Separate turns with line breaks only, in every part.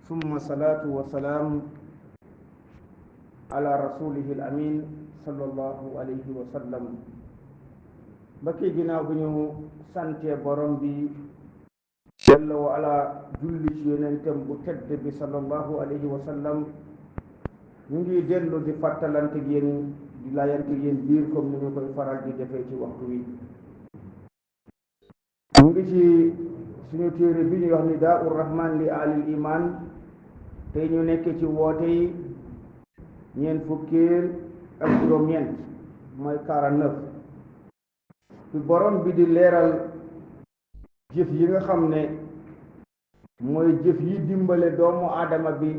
ثم صلاة وسلام على رسوله الأمين صلى الله عليه وسلم mbokki ginnaaw bi ñu sante borom bi jalla wa ala julli ci yonentam bu tedd bi sallallahu alayhi wa sallam ñu ngi dellu di fàttalante yéen di laayante yéen biir comme ni ñu koy faral di defee ci waxtu wi ñu ngi ci suñu téere bi ñuy wax ni Nidaa'ur Rahman li alil iman tey ñu nekk ci woote yi ñeent fukkeel ak juróom-ñeent mooy 49 fi borom bi di leeral jëf yi nga xam ne mooy jëf yi dimbale doomu aadama bi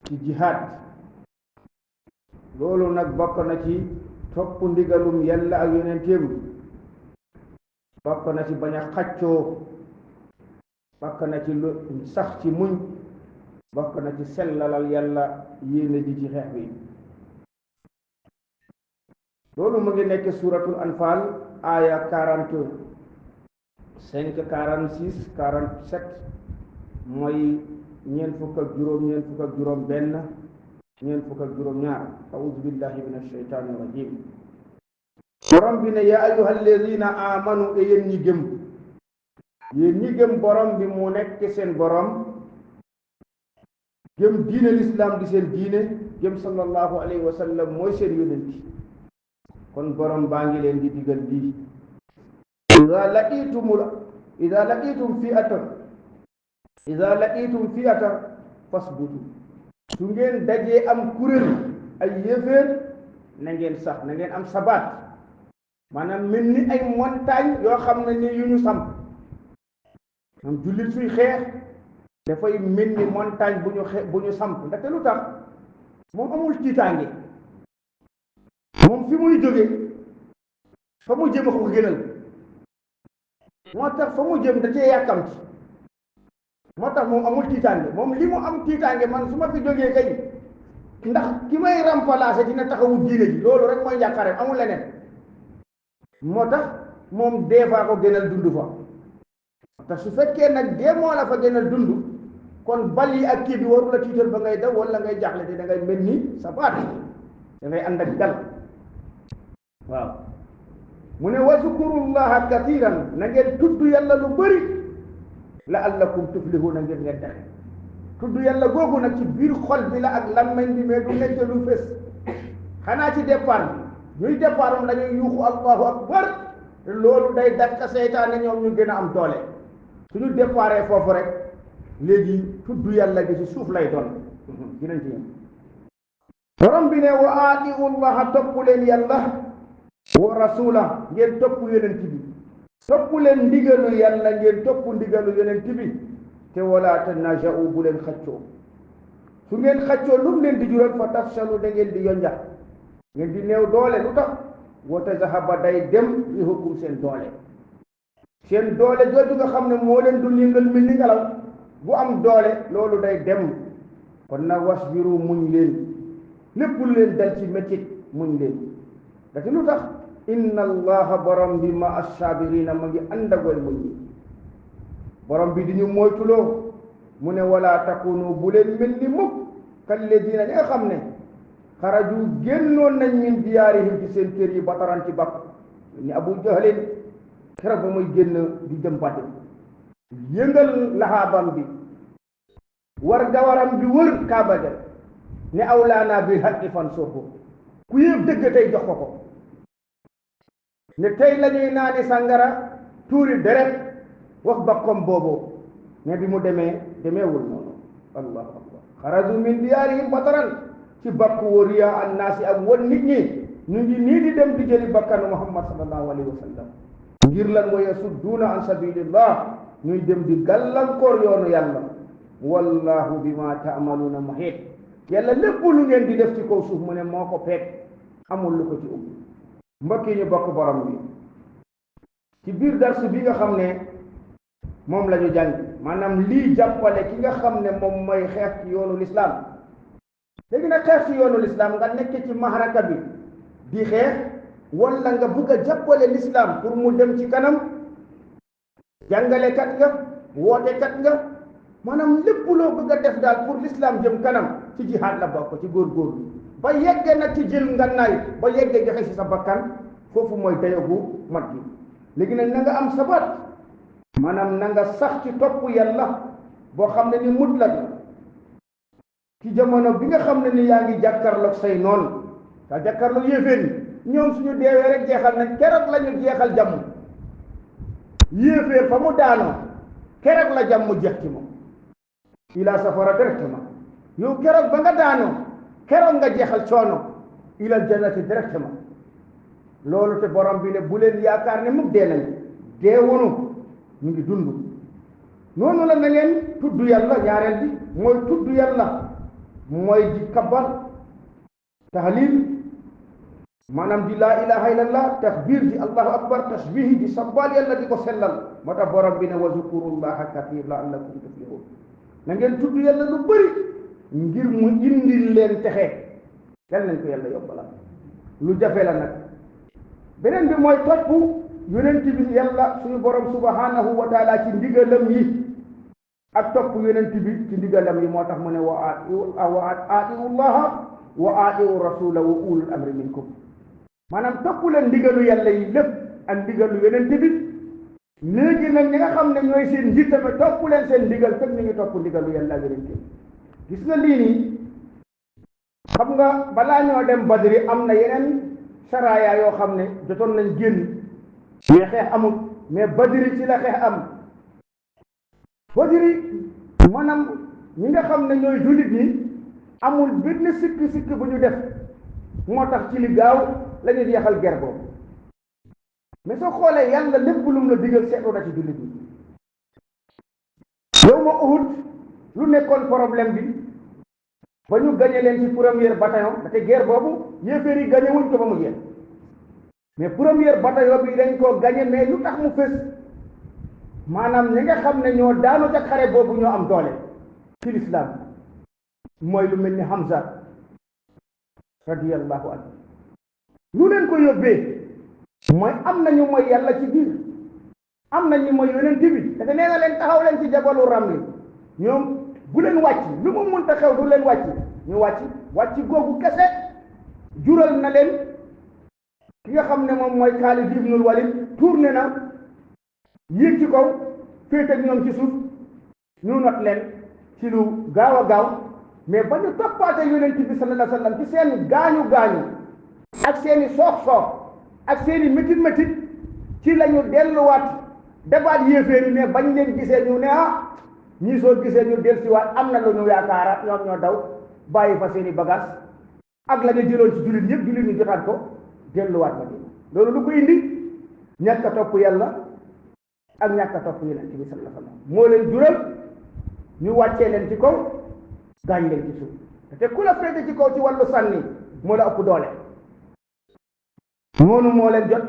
ci jihaad loolu nag bokk na ci topp ndigalum yàlla ak yonenteem bokk na ci bañ a xaccoo bokk na ci lu sax ci muñ bokk na ci sellalal yàlla yéene ji ci xeex bi loolu mu ngi nekk suratul anfal aya 45 46 47 mooy ñeent fukk ak juróom benn ñeent fukk ak juróom ñaar a'udhu billahi minash shaytanir rajim borom bi ne ya ayyuhal ladhina amanu e yéen ñi gëm borom bi mu nekk seen borom gëm diine l'islam di seen diine gëm sallallahu alayhi wa sallam mooy seen yonent kon borom baa ngi leen di digal lii ida laqitum fi'atan fasbutu su ngeen dajee am kuréel ay yéeféer na ngeen sax na ngeen am sabaat maanaam mel ni ay montagne yoo xam ne ni yu ñu samp am jullit suy xeex dafay mel ni montagne bu ñu samp ndaxte lu tax moom amul tiitaange moom fi muy jóge fa mu jëm a ko gënal moo tax fa mu jëm da cee yàkkamti moo tax moom amul tiitaange moom li mu am tiitaange man su ma fi jógee kay ndax ki may remplacer dina taxawu diine ji loolu rek mooy njàqareem amul leneen moo tax moom dee faa ko gënal dund fa te su fekkee nag dee moo la fa gënal dund kon bal yi ak kii bi waru la tiital ba ngay daw wala ngay jaaxle te da ngay mel ni sa baat da ngay ànd ak dal waaw mu ne wazkurullaha kathiran na ngeen tudd yàlla lu bëri la'allakum tuflihuna ngeen texe tudd yàlla googu nag ci biir xol bi la ak làmmiñ bi mais du nekk lu fés xanaa ci départ bi ñuy départ am dañuy yuuxu allahu akbar te loolu day dakka seytaane ñoom ñu gën a am doole suñu déparé foofu rek léegi tudd yàlla gi ci suuf lay doon dinañ ci ñëw borom bi ne wa aati'u llaha topp leen yàlla wa rasula ngeen topp yonent bi topp leen ndigalu yàlla ngeen topp ndigalu yonent bi te wala tanaja'u bu leen xaccoo su ngeen xaccoo lu mu leen di jural fa tafsalu da ngeen di yonja ngeen di néew doole lu tax wa tazahaba day dem rihukum seen doole jooju nga xam ne moo leen du yëngal mel ni ngelaw bu am doole loolu day dem kon nag wasbiru muñ leen lépp lu leen dal ci métit muñ leen dati lu tax inna allaha borom bi ma as-sabirina ma ngi ànd ak way muñ ñi borom bi di ñu moytuloo mu ne wala takunu bu leen mel ni mukk kalladina ñi nga xam ne xaraju génnoon nañ min diyaarihim ci seen kër yi bataran ci bakk ni Abu Jahlin keroog ba muy génn di jëm Badr yëngal laxaabam bi war gawaram bi wër Kaaba ga ne awlaana bil haqqi fansurhu ku yëpp dëgg tey jox ko ne tey la ñuy naani sàngara tuuri deret wax bakkom boobu ne bi mu demeewul noonu allahu akbar xaraju min diyaarihim bataran ci bakku wa riyaa annaasi ak won nit ñi ñu ngi nii di dem di jëli bakkanu Muhammad sallallahu alayhi wa sallam ngir lan wa yasudduuna an sabilillah ñuy dem di gàllankoor yoonu yàlla wallahu bima ta'maluna muhiit yàlla lépp lu ngeen di def ci kaw suuf mu ne moo ko peeg amul lu ko ci ubbi mbokk yi ñu bokk borom bi ci biir darsu bi nga xam ne moom la ñu jàng maanaam lii jàppale ki nga xam ne moom mooy xeex ci yoonu lislaam léegi nag xeex ci yoonu lislaam nga nekk ci maharaka bi di xeex wala nga bugg a jàppale lislaam pour mu dem ci kanam jàngalekat nga wootekat nga maanaam lépp loo bëgg a def daal pour l'islam jëm kanam ci jihaad la bokk, ci góorgóorlu ba yeggee nag ci jël ngannaay ba yeggee joxe si sa bakkan, foofu mooy dayogu mat bi. léegi nag na nga am sabat, maanaam na nga sax ci topp yàlla boo xam ne ni mutlak la ci jamono bi nga xam ne ni yaa ngi jàkkaarloog say noonu, sa jàkkaarloog yéeféer yi ñoom suñu deewee rek jeexal nañ, keroog la ñu jeexal jàmm. yéeféer fa mu daanoo keroog la jàmm jeex ci moom, ila safara directement. yow keroog ba nga daanoo keroog nga jeexal coono, ila jannati directement. loolu te borom bi ne bu leen yaakaar ne mukk dee nañ, deewunu, ñu ngi dund. noonu la na ngeen tudd yàlla. ñaareel bi mooy tudd yàlla, mooy di kabbar, tahlil, maanaam di laa ilaha illallah, takbir di allahu akbar, tasbih di sabbal yàlla, di ko sellal. moo tax borom bi ne wa zukurullaha kathir la'allakum tuflihun. na ngeen tudd yàlla lu bëri ngir mu indil leen texe. yal nañ ko yàlla yobbalal. lu jafe la nag. beneen bi mooy topp yonent bi yàlla suñu borom subhanahu wa taala ci ndigalam yi, ak topp yonent bi ci ndigalam yi. moo tax mu ne wa atiu llaha wa atiu rasula wa ulul amri minkum. maanaam topp leen ndigalu yàlla yi lépp ak ndigalu yonent bi. léegi nag ñi nga xam ne ñooy seen njiit tamit topp leen seen ndigal fekk ñu ngi topp ndigalu yàlla ak yonent bi. gis nga lii nii, xam nga balaa ñoo dem Badri am na yeneen saraya yoo xam ne jotoon nañ génn, mais xeex amul. mais Badri ci la xeex am. Badri maanaam ñi nga xam ne ñooy jullit ñi amul benn sikk bu ñu def, moo tax ci li gaaw la ñu jeexal guerre boobu. mais soo xoolee yàlla lépp lu mu la digal seetlu na ci jullit ñi. yow ma Uhud lu nekkoon problème bi ba ñu gañe leen ci première bataillon, te guerre boobu yéeféer yi gañe wuñ ko ba mu jeex, mais première bataillon bi dañ koo gañe. mais lu tax mu fës, maanaam ñi nga xam ne ñoo daanu ca xare boobu ñoo am doole ci l'islam, mooy lu mel ni Hamza radiyallahu anhu. lu leen ko yóbbee mooy am nañu mooy yàlla ci biir, am nañu mooy yonent bi. dafa nee na leen taxaw leen ci jabalu Ramli, ñoom bu leen wàcc, lu mu mënta xew du leen wàcc. ñu wàcc googu kese jural na leen ki nga xam ne moom mooy Xaalid ibnul Walid tourné na yéeg ci kaw féete ak ñoom ci suuf, ñu not leen ci lu gaaw a gaaw. mais ba ñu toppaate yonent bi sallallahu alayhi wa sallam ci seen gaañu ak seeni soox ak seeni métit ci la ñu delluwaat defaat yéeféer yi. mais bañ leen gisee ñu ne ñii soo gisee ñu dellusiwaat am na lu ñu yaakaara, ñoom ñoo daw bàyyi fa seeni bagage ak la ñu jëloon ci jullit yëpp, jullit ñu jotaat ko delluwaat ba dina. loolu lu ko indi ñàkk a topp yàlla ak ñàkk a topp yonent bi sallallahu alayhi wa sallam moo leen jural ñu wàccee leen ci kaw, gaañ leen ci suuf. te ku la féete ci kaw ci wàllu sànni moo la ëpp doole. noonu moo leen jot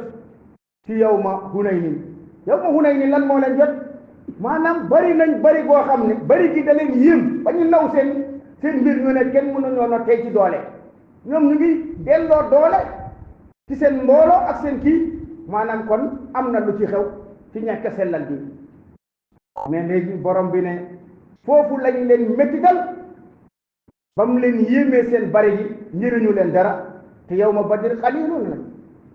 ci yawma Hunaynin. lan moo leen jot, maanaam bari nañ bari boo xam ne bari gi da leen yéem ba ñu naw seen mbir ñu ne kenn mënuñoo nottee ci doole. ñoom ñu ngi delloo doole ci seen mbooloo ak seen kii, maanaam kon am na lu ci xew ci ñàkk sellal bi. mais léegi borom bi ne foofu lañ leen méttital ba mu leen yéemee seen bari gi njëriñu leen dara. te yawma Badr xaliilun lañ,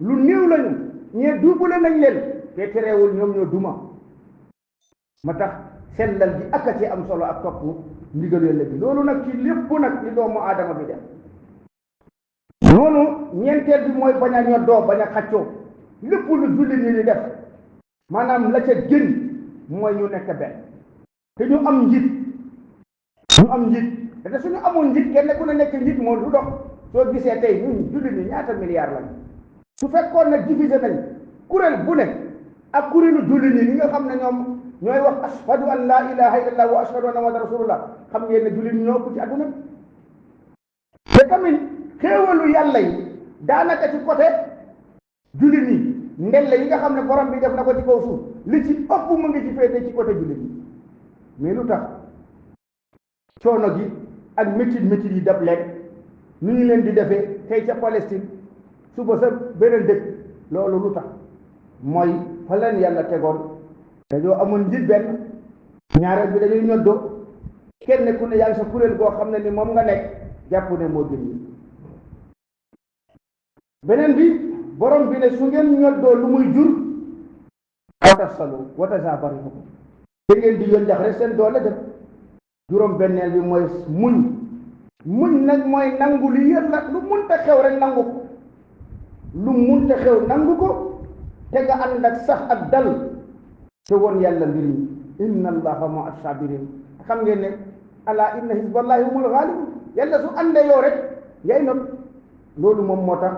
lu néew lañu, ñee duubule nañ leen, te terewul ñoom ñoo duma. ma tax sellal bi ak a ci am solo ak topp ndigalu yàlla bi. loolu nag ci lépp nag li doomu aadama bi def. noonu ñeenteel bi mooy bañ a ñoddoo, bañ a xaccoo. lépp lu jullit ñi di def, maanaam la ca gën mooy ñu nekk benn, te ñu am njiit. te suñu amoon njiit, kenn ku ne nekk njiit moo du dox. soo gisee tey ñun jullit ñi ñaata milliards lañ, su fekkoon nag divisé nañ kuréel bu ne ak kuréelu jullit ñi nga xam ne ñoom ñooy wax ashhadu an la ilaha illallah wa ashhadu anna muhammadan rasulullah, xam ngeen ne jullit ñi ñoo ëpp ci àdduna. te tamit xéewalu yàlla yi daanaka ci côté jullit ñi, ndelle yi nga xam ne borom bi def na ko ci kaw suuf, li ci ëpp mu ngi ci féete ci côté jullit ñi. mais lu tax coono gi ak métit yi dab leen nu ñu leen di defee tey ca Palestine, suba sa beneen dëkk. loolu lu tax mooy fa leen yàlla tegoon dañoo amoon njiit benn. ñaareel bi dañuy ñoddoo, kenn ku ne yaa ngi sa kuréel goo xam ne ni moom nga nekk jàpp ne moo gën ñi beneen bi borom bi ne su ngeen ñoddoo lu muy jur watasalu watasabari ko da ngeen di yoon jax rek seen doole dem juróom benneel bi mooy muñ nag mooy nangu li yàlla lu munta xew rek nangu ko lu munta xew nangu ko te nga ànd ak sax ak dal te woon yàlla mbir mi inna allaha ma as-sabirin xam ngeen ne ala inna hizballahi humul ghalibun yàlla su àndee yow rek yaay not loolu moom moo tax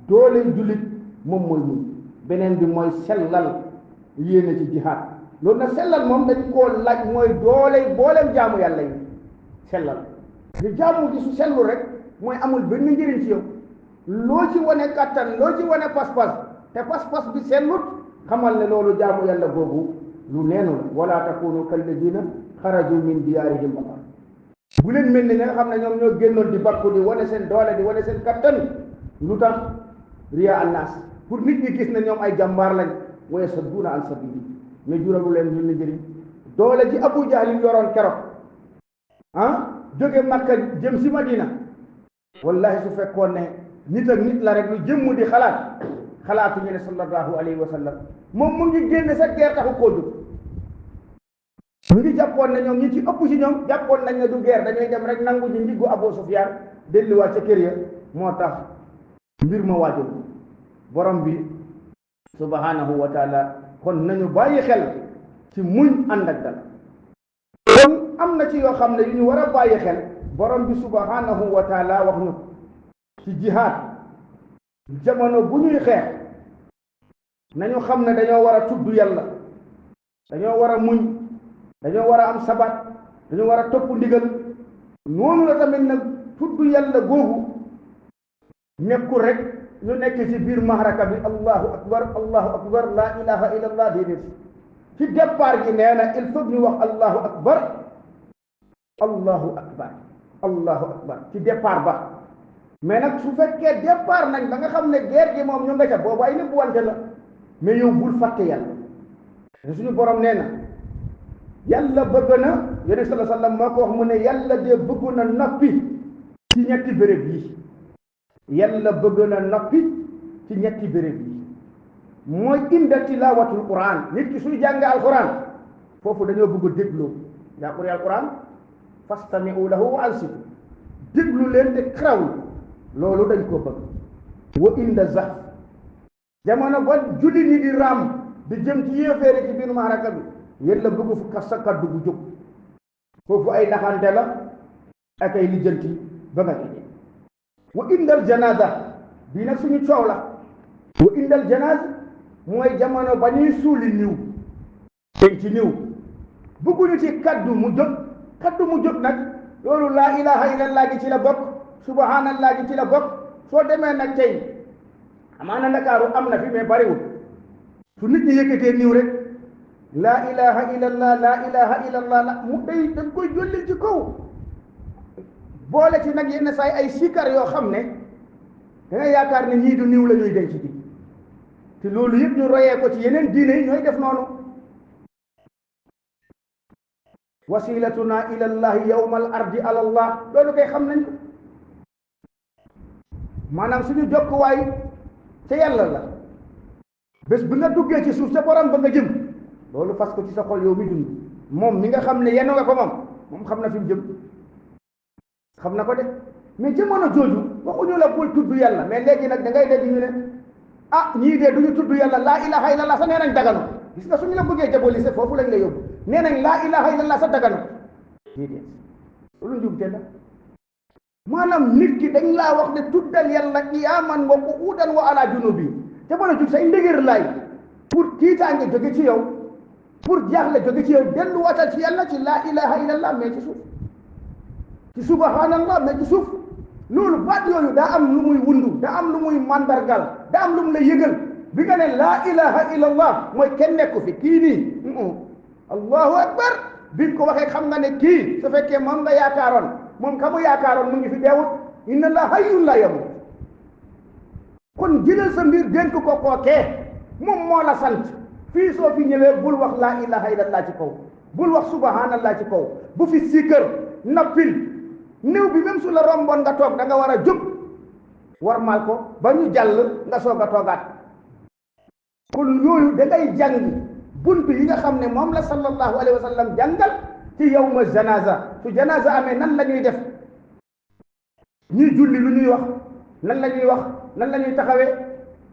doole jullit moom mooy muñ beneen bi mooy sellal yéene ci jihaad loolu nag sellal moom dañ koo laaj mooy doole booleem jaamu yàlla yi sellal ñu jaamu gi su sellu rek mooy amul benn njëriñ ci yow loo ci wane kàttan loo ci wane pas-pas te pas-pas bi sellut xamal ne loolu jaamu yàlla googu lu neenu la wala takunu kalladina xaraju min diyaarihim batar bu leen mel ni nga xam ne ñoom ñoo génnoon di bakku di wane seen doole di wane seen kattan lu tax riya annas pour nit ñi gis ne ñoom ay jàmbaar lañ wa yasadduuna an sabili mais juralu leen ñu ne njëriñ doole ji Abu Jahl yoroon keroog jóge Makka jëm si Madina wallahi su fekkoon ne nit ak nit la rek lu jëmm di xalaatu ñu ne sallallahu alayhi wa sallam moom mu ngi génne sa guerre taxu koo jóg mu ngi jàppoon ne ñoom ñi ci ëpp ci ñoom jàppoon nañ ne du guerre dañuy dem rek nangu ji ndiggu Abu Sufyaan delluwaat ca kër ya moo tax mbir ma waajal borom bi subhanahu wa taala kon nañu bàyyi xel ci muñ ànd ak dal kon am na ci yoo xam ne yu ñu war a bàyyi xel borom bi subhanahu wa taala wax ñu ci jihaad jamono bu ñuy xeex nañu xam ne dañoo war a tudd yàlla dañoo war a muñ dañoo war a am sabat dañoo war a topp ndigal noonu la tamit nag tudd yàlla googu nekkul rek ñu nekk ci biir mahraka bi allahu akbar la ilaha illa allah déedéet ci départ gi nee na il faut ñu wax allahu akbar ci départ ba mais nag su fekkee départ nañ ba nga xam ne guerre gi moom ñu nga ca boobu ay nëbb wante la mais yow bul fàtte yàlla te suñu borom nee na yàlla bëgg na yonent sallallahu alayhi wa sallam moo ko wax mu ne yàlla de bëgg na noppi ci ñetti béréb yi yàlla bëgg na noppi ci ñetti béréb yi mooy inda tilawatul quran nit ki suy jàng alquran foofu dañoo bëgg dégloo yaa quri alquran fastami'u lahu wa ansitu déglu leen te xarawlu loolu dañ ko bëgg wa inda zahf jamono ba julli ni di raam di jëm ci yéeféeri ci biir maaraka bi yàlla bëgg fu sa kaddu bu jóg foofu ay naxante la ak ay lijjanti ba nga tëjee wa indal janaza bii nag suñu coow la wa indal janaza mooy jamono ba ñuy suuli niw ten ci niw bëgguñu ci kaddu mu jóg nag loolu laa ilaha illallah gi ci la bokk subhanallah gi ci la bokk soo demee nag tey amaana Ndakaaru am na fi mais bariwul su nit ñi yëkkatee niw rek laa ilaha illallah laa ilaha illallah la mu day dañ koy jolli ci kaw boole ci nag yenn saay ay sikar yoo xam ne da nga yaakaar ne ñii du niw la ñuy denc ci te loolu yëpp ñu royee ko ci yeneen diine yi ñooy def noonu wasilatuna ila llahi yawma al ardi ala allah loolu koy xam nañ ko maanaam suñu jokkuwaay ca yàlla la bés bi nga duggee ci suuf sa borom ba nga jëm loolu fas ko ci sa xol yow mi dund moom mi nga xam ne yenn nga ko moom xam na fi mu jëm xam na ko de mais jamono jooju waxuñu la bul tudd yàlla mais léegi nag da ngay dégg ñu ne ñii de duñu tudd yàlla laa ilaha illallah sa nee nañ dagano gis nga suñu la bëggee jabolise foofu lañ la yóbbu nee nañ laa ilaha illallah sa dagano déedéet loolu njumte la maanaam nit ki dañ laa wax ne tuddal yàlla qiyaaman wa qu'uudan wa ala junubi jamono ju say ndëgër laay pour tiitaange jóge ci yow pour jaaxle jóge ci yow delluwaatal ci yàlla ci laa ilaha illallah mais ci suuf ci subhanallah mais ci suuf loolu baat yooyu daa am lu muy wundu daa am lu muy mandargal daa am lu mu la yëgal bi nga ne laa ilaha illallah mooy kenn nekku fi kii nii allahu akbar biñ ko waxee xam nga ne kii su fekkee moom nga yaakaaroon moom ka mu yaakaaroon mu ngi fi deewut inna allah hayyun la yamut kon jëlal sa mbir dénk ko kookee moom moo la sant fii soo fi ñëwee bul wax laa ilaha illallah ci kaw bul wax subhanallah ci kaw bu fi sikkër nappil néew bi même su la romboon nga toog da nga war a jóg warmal ko ba ñu jàll nga soog a toogaat kon yooyu da ngay jàng bunt yi nga xam ne moom la sallallahu alayhi wa sallam jàngal ci yawma janaza su janaza amee nan la ñuy def ñuy julli lu ñuy wax nan la ñuy wax nan la ñuy taxawee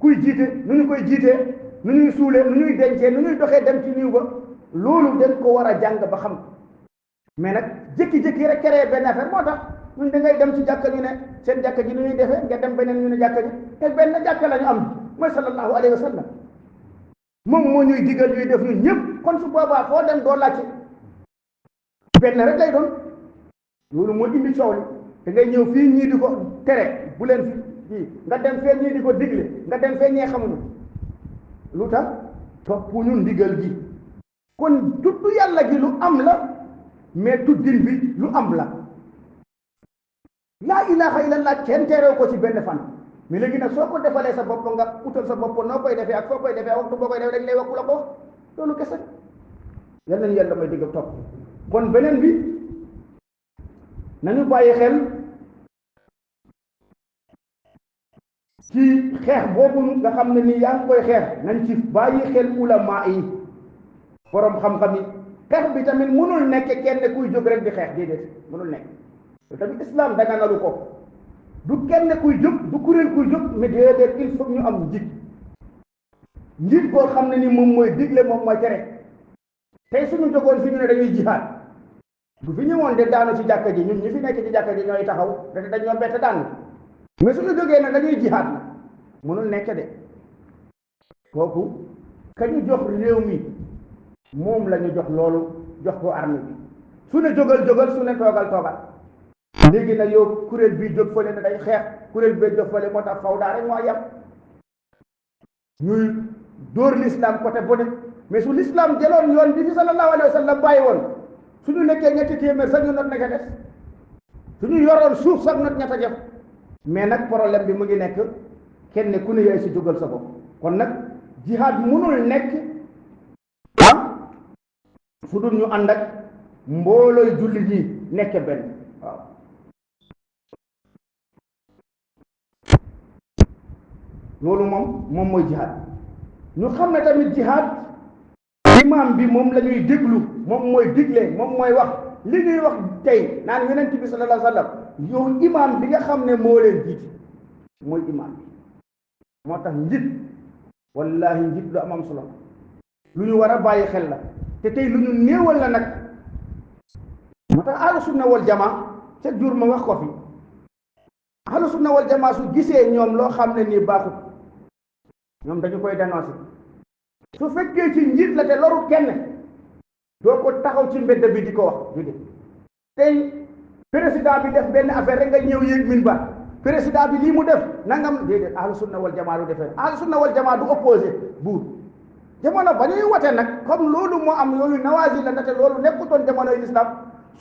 kuy jiite nu ñu koy jiitee nu ñuy suulee nu ñuy dencee nu ñuy doxee dem ci niiw ba loolu dañ ko war a jàng ba xam mais nag jékki-jékki rek créé benn affaire moo tax ñun da ngay dem ci jàkka ñu ne seen jàkka ji nu ñuy defee nga dem beneen ñu ne jàkka ji te benn jàkka la ñu am mooy sallallahu alayhi wa sallam moom moo ñuy digal ñuy def ñun ñëpp kon su boobaa foo dem doo laajte benn rek lay doon loolu moo indi coow li da ngay ñëw fii ñii di ko tere bu leen fi nga dem fee ñii di ko digle nga dem fee ñee xamuñu lu tax topp ñu ndigal gi kon tudd yàlla gi lu am la mais tuddin bi lu am la laa ilaha illallah kenn terew ko ci benn fan mais léegi nag soo ko defalee sa bopp nga utal sa bopp noo koy defee ak foo koy defee waxtu boo koy defee rek lay waxu la ko loolu kese yal nañu yàlla may dégg topp kon beneen bi nañu bàyyi xel ci xeex boobu nga xam ne nii yaa ngi koy xeex nañ ci bàyyi xel ulama yi borom xam-xam yi xeex bi tamit mënul nekk kenn kuy jóg rek di xeex déedéet mënul nekk tamit islam daganalu ko du kenn kuy jóg du kuréel kuy jóg mais déedéet il faut ñu am njiit boo xam ne ni moom mooy digle moom mooy tere tey suñu jógoon fi ñu ne dañuy jihaad du fi ñëwoon de daanu ci jàkka ji ñun ñi fi nekk ci jàkka ji ñooy taxaw da dañ ñoo bett daan mais suñu jógee nag dañuy jihaad na mënul nekk de kooku ka ñu jox réew mi moom la ñu jox loolu jox ko armée bi su ne jógal su ne toogal léegi nag yow kuréel bii jóg fële ne day xeex kuréel bee jóg fële moo tax faw daa rek moo yem ñuy dóor l'islam côté bu ne mais su l'islam jëloon yoon bi fi sallallahu alayhi wa sallam bàyyi woon suñu nekkee ñetti téeméer sax ñu not nekk des suñu yoroon suuf sax not ñett a jëf mais nag problème bi mu ngi nekk kenn ku ne yaay si jógal sa bopp kon nag jihaad mënul nekk fu dul ñu ànd ak mboolooy julli ñi nekk benn waaw loolu moom mooy jihaad ñu xam ne tamit jihaad imam bi moom la ñuy déglu moom mooy digle moom mooy wax li ñuy wax tey naan yonent bi sallallahu alayhi wa sallam yow imam bi nga xam ne moo leen jiite mooy imam bi moo tax njit wallahi njit lu am solo lu ñu war a bàyyi xel la te tey lu ñu néewal la nag moo tax ahlu sunna wal jamaa ca jur ma wax ko fi ahlu sunna wal jamaa su gisee ñoom loo xam ne nii baaxut ñoom dañu koy dénoncer su fekkee ci njiit la te loru kenn doo ko taxaw ci mbedd bi di ko wax du tey président bi def benn affaire rek nga ñëw yéeg min ba président bi lii mu def nangam déedéet ahlu sunna wal jamaa du defee ahlu sunna wal jamaa du opposé buur jamono ba ñuy wote nag comme loolu moo am yooyu nawaasi la ndaxte loolu nekkutoon jamonoy lislam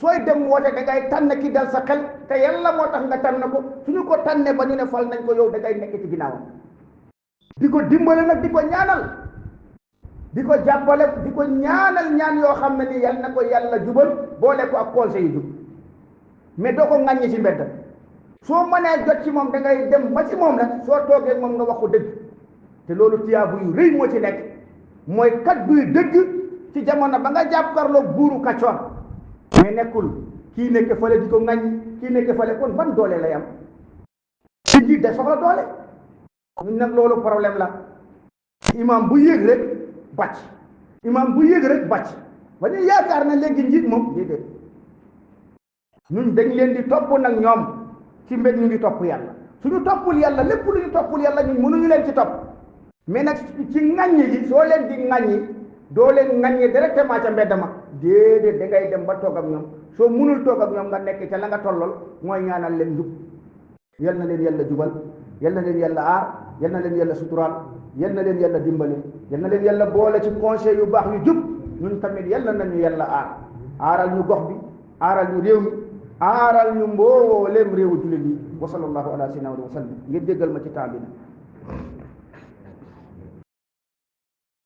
sooy dem woote da ngay tànn ki dal sa xel te yàlla moo tax nga tànn ko suñu ko tànnee ba ñu ne fal nañ ko yow da ngay nekk ci ginnaawam di ko dimbale nag di ko ñaanal di ko jàppale di ko ñaanal ñaan yoo xam ne ni yal na ko yàlla jubal boole ko ak conseil yi jub mais doo ko ŋàññi ci mbedd soo mënee jot ci moom da ngay dem ba ci moom nag soo toogee moom nga wax ko dëgg te loolu tiyaabu yu rëy moo ci nekk mooy kadduy dëgg ci jamono ba nga jàkkaarloo buuru kaccoor mais nekkul kii nekk fële di ko ŋàññi kii nekk fële kon ban doole lay am ci njiit da soxla doole ñun nag loolu problème la imam bu yéeg rek bàcc imam bu yéeg rek bàcc ba ñu yaakaar na léegi njiit moom déedéet ñun dañ leen di topp nag ñoom ci mbir ñu ngi topp yàlla suñu toppul yàlla lépp lu ñu toppul yàlla ñun mënuñu leen ci topp mais nag ci ŋàññi gi soo leen di ŋàññi doo leen ŋàññi directement ca mbedd ma déedéet da ngay dem ba toog ak ñoom soo mënul toog ak ñoom nga nekk ca la nga tollol mooy ñaanal leen njub yal na leen yàlla jubal yal na leen yàlla aar yal na leen yàlla suturaal yal na leen yàlla dimbali yal na leen yàlla boole ci conseil yu baax yu jub ñun tamit yal na nañu yàlla aaral ñu gox bi aaral ñu réew mi aaral ñu mbooleem réewu jullit yi wa sallallahu ala sayyidina wa sallam ngeen déggal ma ci temps bi